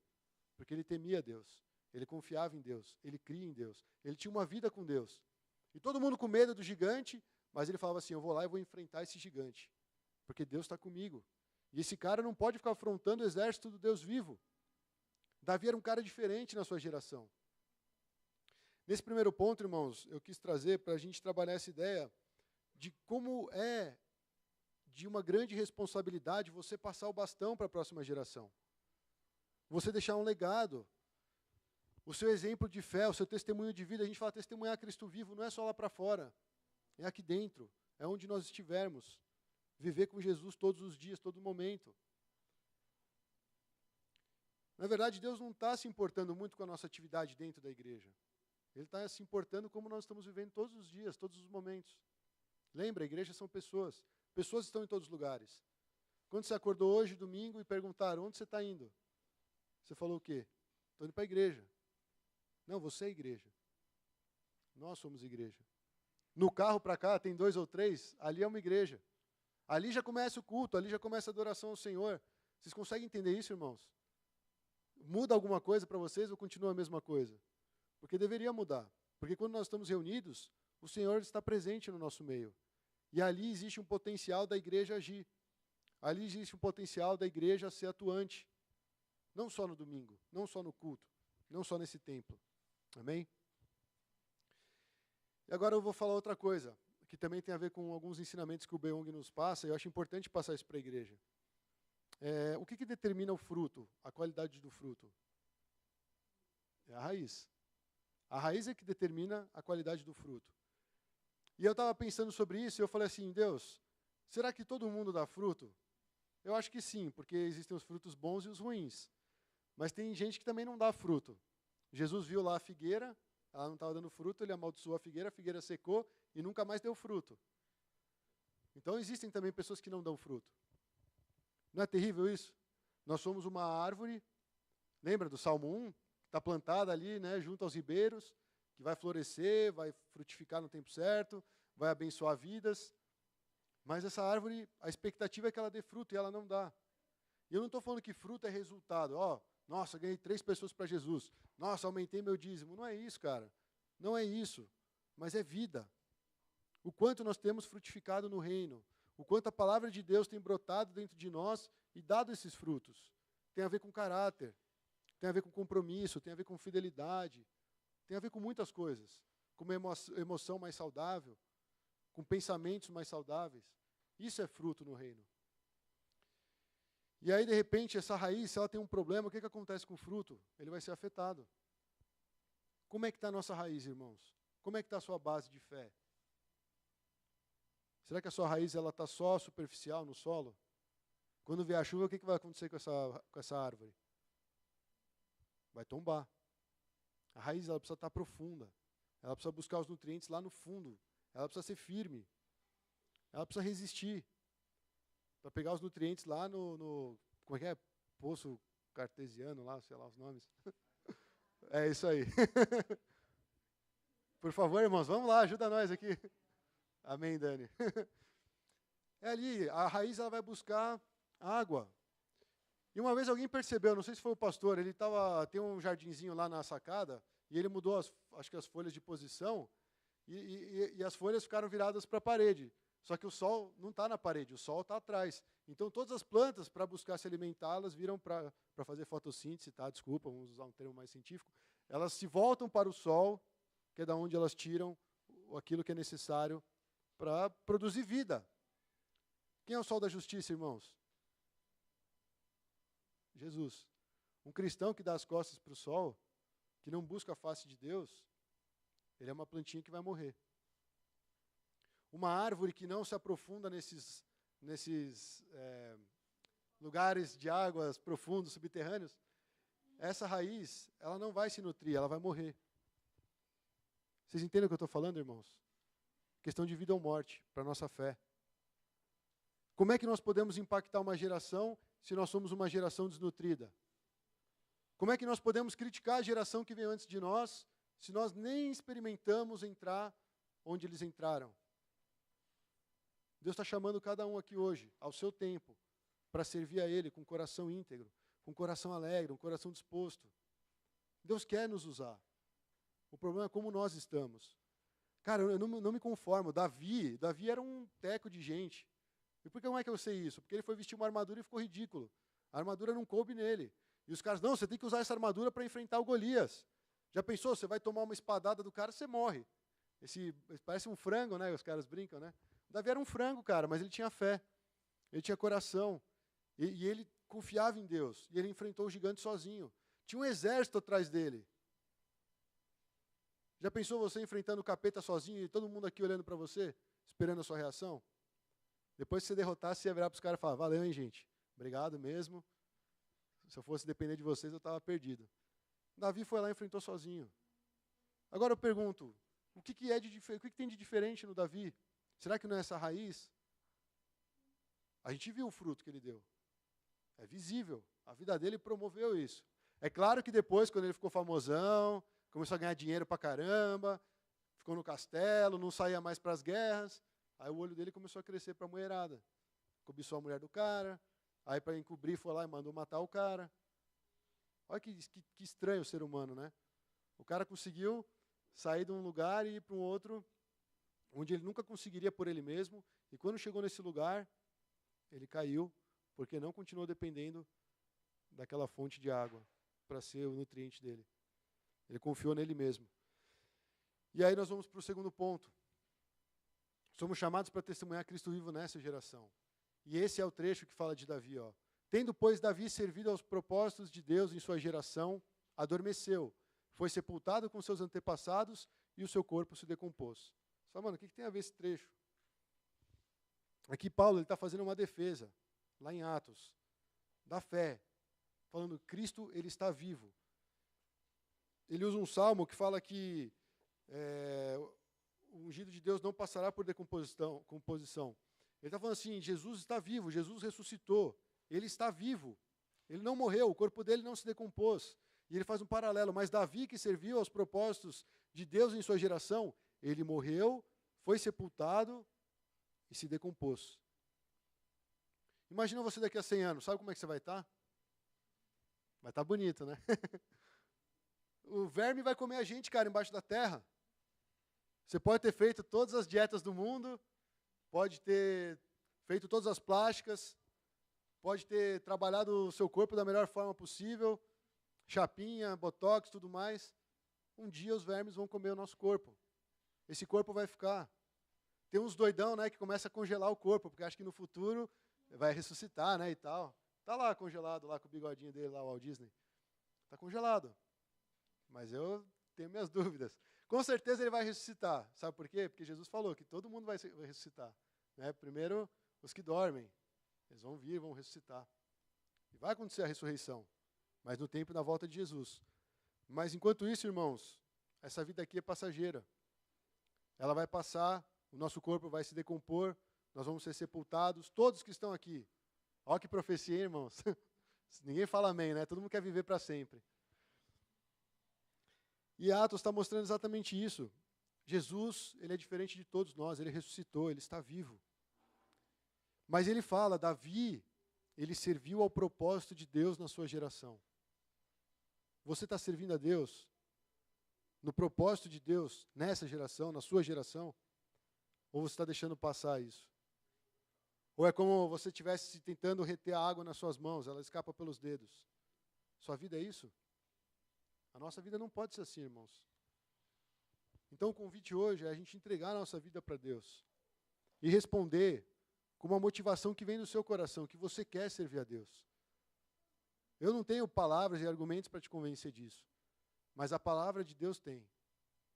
Porque ele temia Deus, ele confiava em Deus, ele cria em Deus, ele tinha uma vida com Deus. E todo mundo com medo do gigante, mas ele falava assim: eu vou lá e vou enfrentar esse gigante, porque Deus está comigo. E esse cara não pode ficar afrontando o exército do Deus vivo. Davi era um cara diferente na sua geração. Nesse primeiro ponto, irmãos, eu quis trazer para a gente trabalhar essa ideia de como é de uma grande responsabilidade você passar o bastão para a próxima geração. Você deixar um legado. O seu exemplo de fé, o seu testemunho de vida. A gente fala testemunhar Cristo vivo, não é só lá para fora. É aqui dentro. É onde nós estivermos. Viver com Jesus todos os dias, todo momento. Na verdade, Deus não está se importando muito com a nossa atividade dentro da igreja. Ele está se importando como nós estamos vivendo todos os dias, todos os momentos. Lembra, a igreja são pessoas. Pessoas estão em todos os lugares. Quando você acordou hoje, domingo, e perguntaram: onde você está indo? Você falou o quê? Estou indo para a igreja. Não, você é igreja. Nós somos igreja. No carro para cá, tem 2 ou 3, ali é uma igreja. Ali já começa o culto, ali já começa a adoração ao Senhor. Vocês conseguem entender isso, irmãos? Muda alguma coisa para vocês ou continua a mesma coisa? Porque deveria mudar. Porque quando nós estamos reunidos, o Senhor está presente no nosso meio. E ali existe um potencial da igreja agir. Ali existe um potencial da igreja ser atuante. Não só no domingo, não só no culto, não só nesse templo. Amém? E agora eu vou falar outra coisa, que também tem a ver com alguns ensinamentos que o Beong nos passa, e eu acho importante passar isso para a igreja. O que determina o fruto, a qualidade do fruto? É a raiz. A raiz é que determina a qualidade do fruto. E eu estava pensando sobre isso e eu falei assim, Deus, será que todo mundo dá fruto? Eu acho que sim, porque existem os frutos bons e os ruins. Mas tem gente que também não dá fruto. Jesus viu lá a figueira, ela não estava dando fruto, ele amaldiçoou a figueira secou e nunca mais deu fruto. Então existem também pessoas que não dão fruto. Não é terrível isso? Nós somos uma árvore, lembra do Salmo 1? Que está plantada ali, né, junto aos ribeiros, que vai florescer, vai frutificar no tempo certo, vai abençoar vidas. Mas essa árvore, a expectativa é que ela dê fruto e ela não dá. E eu não estou falando que fruto é resultado. Nossa, ganhei 3 pessoas para Jesus. Nossa, aumentei meu dízimo. Não é isso, cara. Não é isso. Mas é vida. O quanto nós temos frutificado no reino. O quanto a palavra de Deus tem brotado dentro de nós e dado esses frutos. Tem a ver com caráter. Tem a ver com compromisso. Tem a ver com fidelidade. Tem a ver com muitas coisas. Com uma emoção mais saudável. Com pensamentos mais saudáveis. Isso é fruto no reino. E aí, de repente, essa raiz, se ela tem um problema, o que acontece com o fruto? Ele vai ser afetado. Como é que está a nossa raiz, irmãos? Como é que está a sua base de fé? Será que a sua raiz está só superficial no solo? Quando vier a chuva, o que vai acontecer com essa árvore? Vai tombar. A raiz ela precisa estar profunda. Ela precisa buscar os nutrientes lá no fundo. Ela precisa ser firme. Ela precisa resistir. Para pegar os nutrientes lá como é que é? Poço cartesiano lá, sei lá os nomes. É isso aí. Por favor, irmãos, vamos lá, ajuda nós aqui. Amém, Dani. É ali, a raiz ela vai buscar água. E uma vez alguém percebeu, não sei se foi o pastor, ele tem um jardinzinho lá na sacada, e ele mudou, acho que as folhas de posição, e as folhas ficaram viradas para a parede. Só que o sol não está na parede, o sol está atrás. Então, todas as plantas, para buscar se alimentar, elas viram para fazer fotossíntese, tá? Desculpa, vamos usar um termo mais científico. Elas se voltam para o sol, que é da onde elas tiram aquilo que é necessário para produzir vida. Quem é o sol da justiça, irmãos? Jesus. Um cristão que dá as costas para o sol, que não busca a face de Deus, ele é uma plantinha que vai morrer. Uma árvore que não se aprofunda nesses lugares de águas profundos, subterrâneos, essa raiz, ela não vai se nutrir, ela vai morrer. Vocês entendem o que eu estou falando, irmãos? Questão de vida ou morte para a nossa fé. Como é que nós podemos impactar uma geração se nós somos uma geração desnutrida? Como é que nós podemos criticar a geração que veio antes de nós se nós nem experimentamos entrar onde eles entraram? Deus está chamando cada um aqui hoje, ao seu tempo, para servir a Ele com um coração íntegro, com um coração alegre, um coração disposto. Deus quer nos usar. O problema é como nós estamos. Cara, eu não me conformo. Davi era um teco de gente. E por que como é que eu sei isso? Porque ele foi vestir uma armadura e ficou ridículo. A armadura não coube nele. E os caras, não, você tem que usar essa armadura para enfrentar o Golias. Já pensou? Você vai tomar uma espadada do cara, você morre. Parece um frango, né? Os caras brincam, né? Davi era um frango, cara, mas ele tinha fé. Ele tinha coração. E ele confiava em Deus. E ele enfrentou o gigante sozinho. Tinha um exército atrás dele. Já pensou você enfrentando o capeta sozinho e todo mundo aqui olhando para você, esperando a sua reação? Depois que você derrotasse, você ia virar para os caras e falar, valeu, hein, gente? Obrigado mesmo. Se eu fosse depender de vocês, eu estava perdido. Davi foi lá e enfrentou sozinho. Agora eu pergunto, o que tem de diferente no Davi? Será que não é essa raiz? A gente viu o fruto que ele deu. É visível. A vida dele promoveu isso. É claro que depois, quando ele ficou famosão, começou a ganhar dinheiro pra caramba, ficou no castelo, não saía mais para as guerras, aí o olho dele começou a crescer para a mulherada. Cobiçou a mulher do cara, aí para encobrir foi lá e mandou matar o cara. Olha que estranho o ser humano, né? O cara conseguiu sair de um lugar e ir para um outro, onde ele nunca conseguiria por ele mesmo, e quando chegou nesse lugar, ele caiu, porque não continuou dependendo daquela fonte de água para ser o nutriente dele. Ele confiou nele mesmo. E aí nós vamos para o segundo ponto. Somos chamados para testemunhar Cristo vivo nessa geração. E esse é o trecho que fala de Davi, ó. Tendo, pois, Davi servido aos propósitos de Deus em sua geração, adormeceu, foi sepultado com seus antepassados e o seu corpo se decompôs. Você fala, mano, o que tem a ver esse trecho? Aqui Paulo está fazendo uma defesa, lá em Atos, da fé, falando que Cristo ele está vivo. Ele usa um salmo que fala que o ungido de Deus não passará por decomposição. Ele está falando assim, Jesus está vivo, Jesus ressuscitou, ele está vivo, ele não morreu, o corpo dele não se decompôs. E ele faz um paralelo, mas Davi, que serviu aos propósitos de Deus em sua geração, ele morreu, foi sepultado e se decompôs. Imagina você daqui a 100 anos, sabe como é que você vai estar? Vai estar bonito, né? O verme vai comer a gente, cara, embaixo da terra. Você pode ter feito todas as dietas do mundo, pode ter feito todas as plásticas, pode ter trabalhado o seu corpo da melhor forma possível, chapinha, botox, tudo mais. Um dia os vermes vão comer o nosso corpo. Esse corpo vai ficar. Tem uns doidão, né, que começa a congelar o corpo, porque acha que no futuro vai ressuscitar, né, e tal. Tá lá congelado, lá com o bigodinho dele, lá o Walt Disney. Tá congelado. Mas eu tenho minhas dúvidas. Com certeza ele vai ressuscitar. Sabe por quê? Porque Jesus falou que todo mundo vai ressuscitar. Né? Primeiro, os que dormem. Eles vão vir, vão ressuscitar. E vai acontecer a ressurreição. Mas no tempo da volta de Jesus. Mas enquanto isso, irmãos, essa vida aqui é passageira. Ela vai passar, o nosso corpo vai se decompor, nós vamos ser sepultados, todos que estão aqui. Olha que profecia, hein, irmãos. Ninguém fala amém, né? Todo mundo quer viver para sempre. E Atos está mostrando exatamente isso. Jesus, ele é diferente de todos nós, ele ressuscitou, ele está vivo. Mas ele fala, Davi, ele serviu ao propósito de Deus na sua geração. Você está servindo a Deus no propósito de Deus nessa geração, na sua geração? Ou você está deixando passar isso? Ou é como você estivesse tentando reter a água nas suas mãos, ela escapa pelos dedos. Sua vida é isso? A nossa vida não pode ser assim, irmãos. Então o convite hoje é a gente entregar a nossa vida para Deus. E responder com uma motivação que vem do seu coração, que você quer servir a Deus. Eu não tenho palavras e argumentos para te convencer disso. Mas a palavra de Deus tem.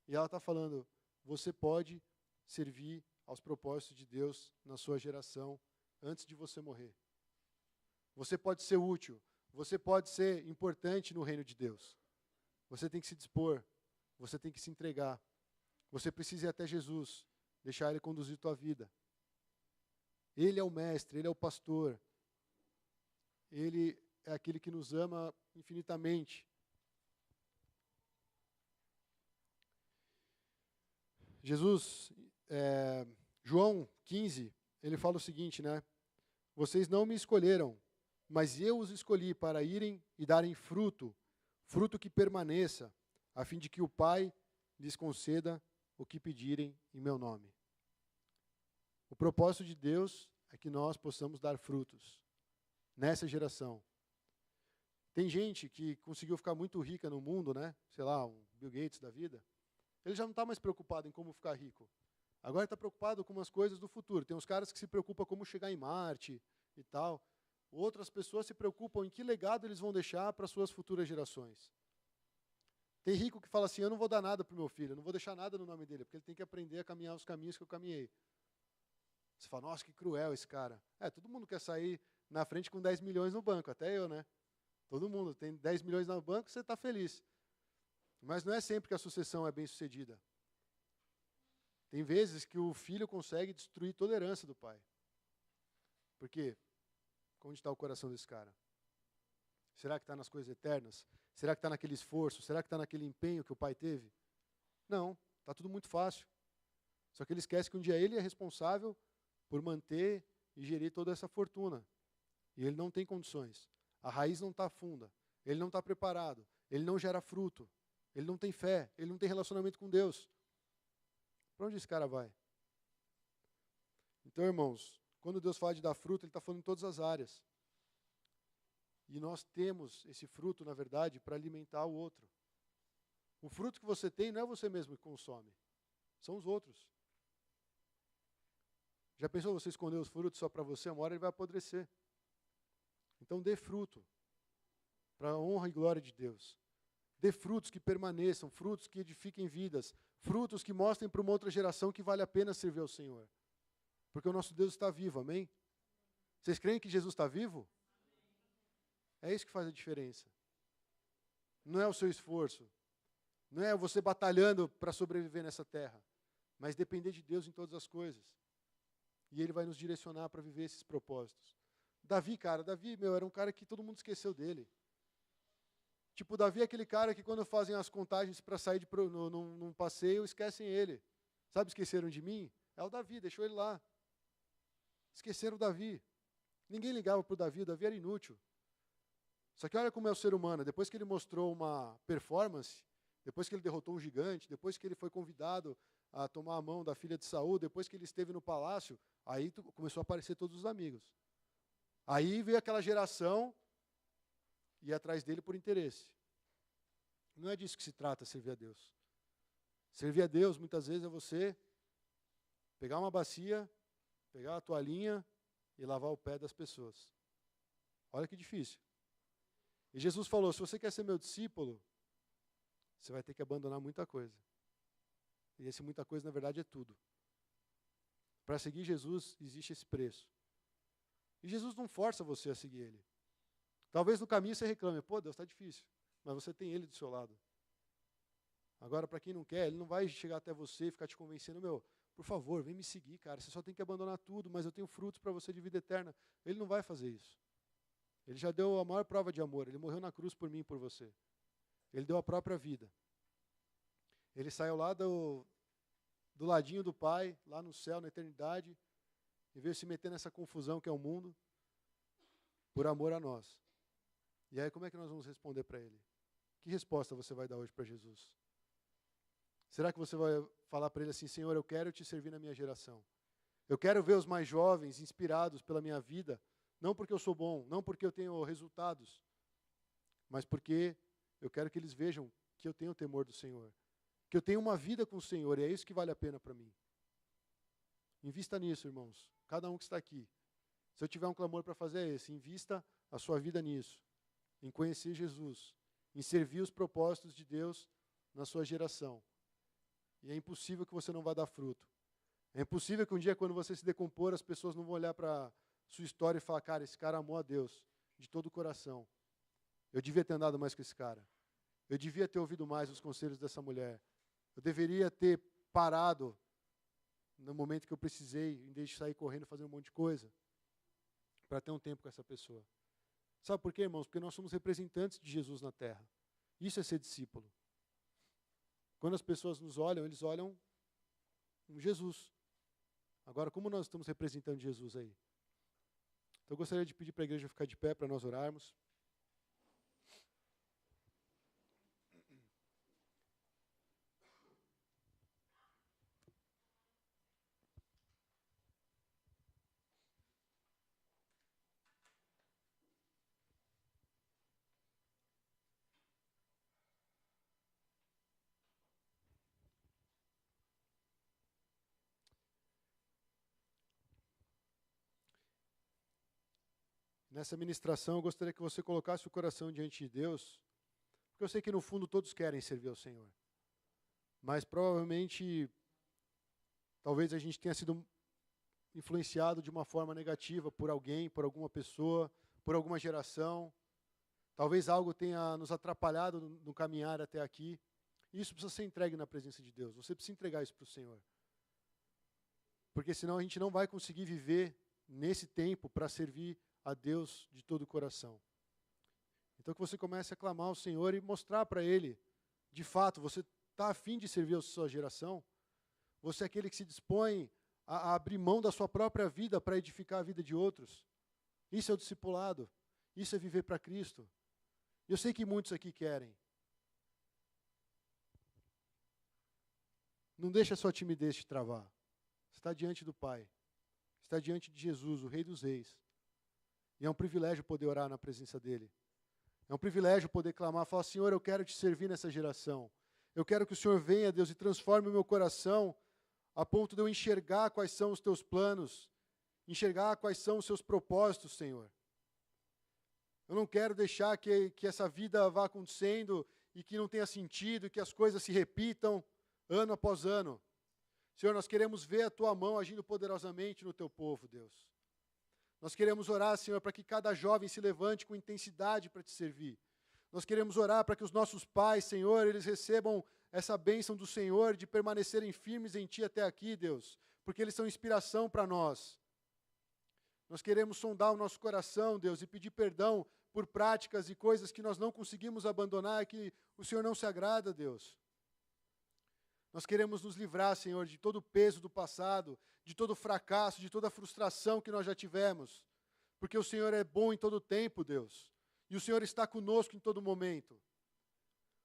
E ela está falando, você pode servir aos propósitos de Deus na sua geração antes de você morrer. Você pode ser útil. Você pode ser importante no reino de Deus. Você tem que se dispor. Você tem que se entregar. Você precisa ir até Jesus. Deixar Ele conduzir tua vida. Ele é o mestre, Ele é o pastor. Ele é aquele que nos ama infinitamente. Jesus, João 15, ele fala o seguinte, né? Vocês não me escolheram, mas eu os escolhi para irem e darem fruto, fruto que permaneça, a fim de que o Pai lhes conceda o que pedirem em meu nome. O propósito de Deus é que nós possamos dar frutos nessa geração. Tem gente que conseguiu ficar muito rica no mundo, né? Sei lá, um Bill Gates da vida. Ele já não está mais preocupado em como ficar rico. Agora está preocupado com umas coisas do futuro. Tem uns caras que se preocupam como chegar em Marte e tal. Outras pessoas se preocupam em que legado eles vão deixar para suas futuras gerações. Tem rico que fala assim, eu não vou dar nada para o meu filho, eu não vou deixar nada no nome dele, porque ele tem que aprender a caminhar os caminhos que eu caminhei. Você fala, nossa, que cruel esse cara. Todo mundo quer sair na frente com 10 milhões no banco, até eu, né? Todo mundo tem 10 milhões no banco, você está feliz. Mas não é sempre que a sucessão é bem sucedida. Tem vezes que o filho consegue destruir toda a herança do pai. Por quê? Onde está o coração desse cara? Será que está nas coisas eternas? Será que está naquele esforço? Será que está naquele empenho que o pai teve? Não, está tudo muito fácil. Só que ele esquece que um dia ele é responsável por manter e gerir toda essa fortuna. E ele não tem condições. A raiz não está funda. Ele não está preparado. Ele não gera fruto. Ele não tem fé. Ele não tem relacionamento com Deus. Para onde esse cara vai? Então, irmãos, quando Deus fala de dar fruto, Ele está falando em todas as áreas. E nós temos esse fruto, na verdade, para alimentar o outro. O fruto que você tem não é você mesmo que consome. São os outros. Já pensou você esconder os frutos só para você? Uma hora ele vai apodrecer. Então dê fruto. Para a honra e glória de Deus. Dê frutos que permaneçam, frutos que edifiquem vidas, frutos que mostrem para uma outra geração que vale a pena servir ao Senhor. Porque o nosso Deus está vivo, amém? Vocês creem que Jesus está vivo? É isso que faz a diferença. Não é o seu esforço, não é você batalhando para sobreviver nessa terra, mas depender de Deus em todas as coisas. E Ele vai nos direcionar para viver esses propósitos. Davi, era um cara que todo mundo esqueceu dele. Tipo, Davi é aquele cara que quando fazem as contagens para sair num passeio, esquecem ele. Sabe, esqueceram de mim? É o Davi, deixou ele lá. Esqueceram o Davi. Ninguém ligava para o Davi era inútil. Só que olha como é o ser humano, depois que ele mostrou uma performance, depois que ele derrotou um gigante, depois que ele foi convidado a tomar a mão da filha de Saul, depois que ele esteve no palácio, aí começou a aparecer todos os amigos. Aí veio aquela geração e ia atrás dele por interesse. Não é disso que se trata, servir a Deus. Servir a Deus, muitas vezes, é você pegar uma bacia, pegar a toalhinha e lavar o pé das pessoas. Olha que difícil. E Jesus falou, se você quer ser meu discípulo, você vai ter que abandonar muita coisa. E esse muita coisa, na verdade, é tudo. Para seguir Jesus, existe esse preço. E Jesus não força você a seguir Ele. Talvez no caminho você reclame, pô, Deus, está difícil. Mas você tem Ele do seu lado. Agora, para quem não quer, Ele não vai chegar até você e ficar te convencendo, por favor, vem me seguir, cara. Você só tem que abandonar tudo, mas eu tenho frutos para você de vida eterna. Ele não vai fazer isso. Ele já deu a maior prova de amor. Ele morreu na cruz por mim e por você. Ele deu a própria vida. Ele saiu lá do ladinho do Pai, lá no céu, na eternidade, e veio se meter nessa confusão que é o mundo, por amor a nós. E aí como é que nós vamos responder para Ele? Que resposta você vai dar hoje para Jesus? Será que você vai falar para Ele assim, Senhor, eu quero te servir na minha geração. Eu quero ver os mais jovens inspirados pela minha vida, não porque eu sou bom, não porque eu tenho resultados, mas porque eu quero que eles vejam que eu tenho o temor do Senhor, que eu tenho uma vida com o Senhor, e é isso que vale a pena para mim. Invista nisso, irmãos, cada um que está aqui. Se eu tiver um clamor para fazer, é esse, invista a sua vida nisso, em conhecer Jesus, em servir os propósitos de Deus na sua geração. E é impossível que você não vá dar fruto. É impossível que um dia, quando você se decompor, as pessoas não vão olhar para sua história e falar, cara, esse cara amou a Deus de todo o coração. Eu devia ter andado mais com esse cara. Eu devia ter ouvido mais os conselhos dessa mulher. Eu deveria ter parado no momento que eu precisei, em vez de sair correndo fazendo um monte de coisa, para ter um tempo com essa pessoa. Sabe por quê, irmãos? Porque nós somos representantes de Jesus na terra. Isso é ser discípulo. Quando as pessoas nos olham, eles olham um Jesus. Agora, como nós estamos representando Jesus aí? Então, eu gostaria de pedir para a igreja ficar de pé para nós orarmos. Nessa ministração, eu gostaria que você colocasse o coração diante de Deus, porque eu sei que no fundo todos querem servir ao Senhor. Mas provavelmente, talvez a gente tenha sido influenciado de uma forma negativa por alguém, por alguma pessoa, por alguma geração. Talvez algo tenha nos atrapalhado no caminhar até aqui. Isso precisa ser entregue na presença de Deus. Você precisa entregar isso para o Senhor. Porque senão a gente não vai conseguir viver nesse tempo para servir a Deus de todo o coração. Então que você comece a clamar ao Senhor e mostrar para Ele, de fato, você está a fim de servir a sua geração? Você é aquele que se dispõe a abrir mão da sua própria vida para edificar a vida de outros? Isso é o discipulado. Isso é viver para Cristo. Eu sei que muitos aqui querem. Não deixe a sua timidez te travar. Você está diante do Pai. Está diante de Jesus, o Rei dos Reis. E é um privilégio poder orar na presença dEle. É um privilégio poder clamar, falar, Senhor, eu quero te servir nessa geração. Eu quero que o Senhor venha, Deus, e transforme o meu coração a ponto de eu enxergar quais são os teus planos, enxergar quais são os seus propósitos, Senhor. Eu não quero deixar que essa vida vá acontecendo e que não tenha sentido, e que as coisas se repitam ano após ano. Senhor, nós queremos ver a Tua mão agindo poderosamente no Teu povo, Deus. Nós queremos orar, Senhor, para que cada jovem se levante com intensidade para Te servir. Nós queremos orar para que os nossos pais, Senhor, eles recebam essa bênção do Senhor de permanecerem firmes em Ti até aqui, Deus, porque eles são inspiração para nós. Nós queremos sondar o nosso coração, Deus, e pedir perdão por práticas e coisas que nós não conseguimos abandonar, que o Senhor não se agrada, Deus. Nós queremos nos livrar, Senhor, de todo o peso do passado, de todo o fracasso, de toda a frustração que nós já tivemos, porque o Senhor é bom em todo o tempo, Deus, e o Senhor está conosco em todo momento.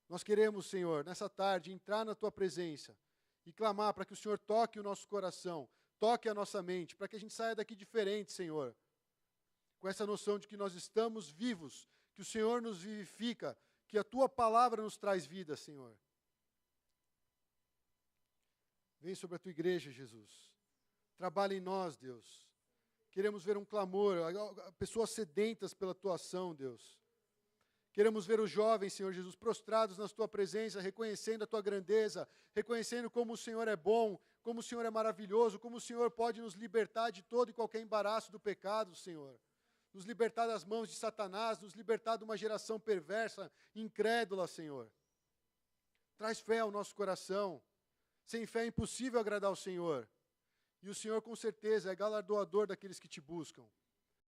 Nós queremos, Senhor, nessa tarde, entrar na Tua presença e clamar para que o Senhor toque o nosso coração, toque a nossa mente, para que a gente saia daqui diferente, Senhor, com essa noção de que nós estamos vivos, que o Senhor nos vivifica, que a Tua palavra nos traz vida, Senhor. Vem sobre a Tua igreja, Jesus. Trabalha em nós, Deus. Queremos ver um clamor, pessoas sedentas pela Tua ação, Deus. Queremos ver os jovens, Senhor Jesus, prostrados na Tua presença, reconhecendo a Tua grandeza, reconhecendo como o Senhor é bom, como o Senhor é maravilhoso, como o Senhor pode nos libertar de todo e qualquer embaraço do pecado, Senhor. Nos libertar das mãos de Satanás, nos libertar de uma geração perversa, incrédula, Senhor. Traz fé ao nosso coração. Sem fé é impossível agradar ao Senhor. E o Senhor, com certeza, é galardoador daqueles que Te buscam.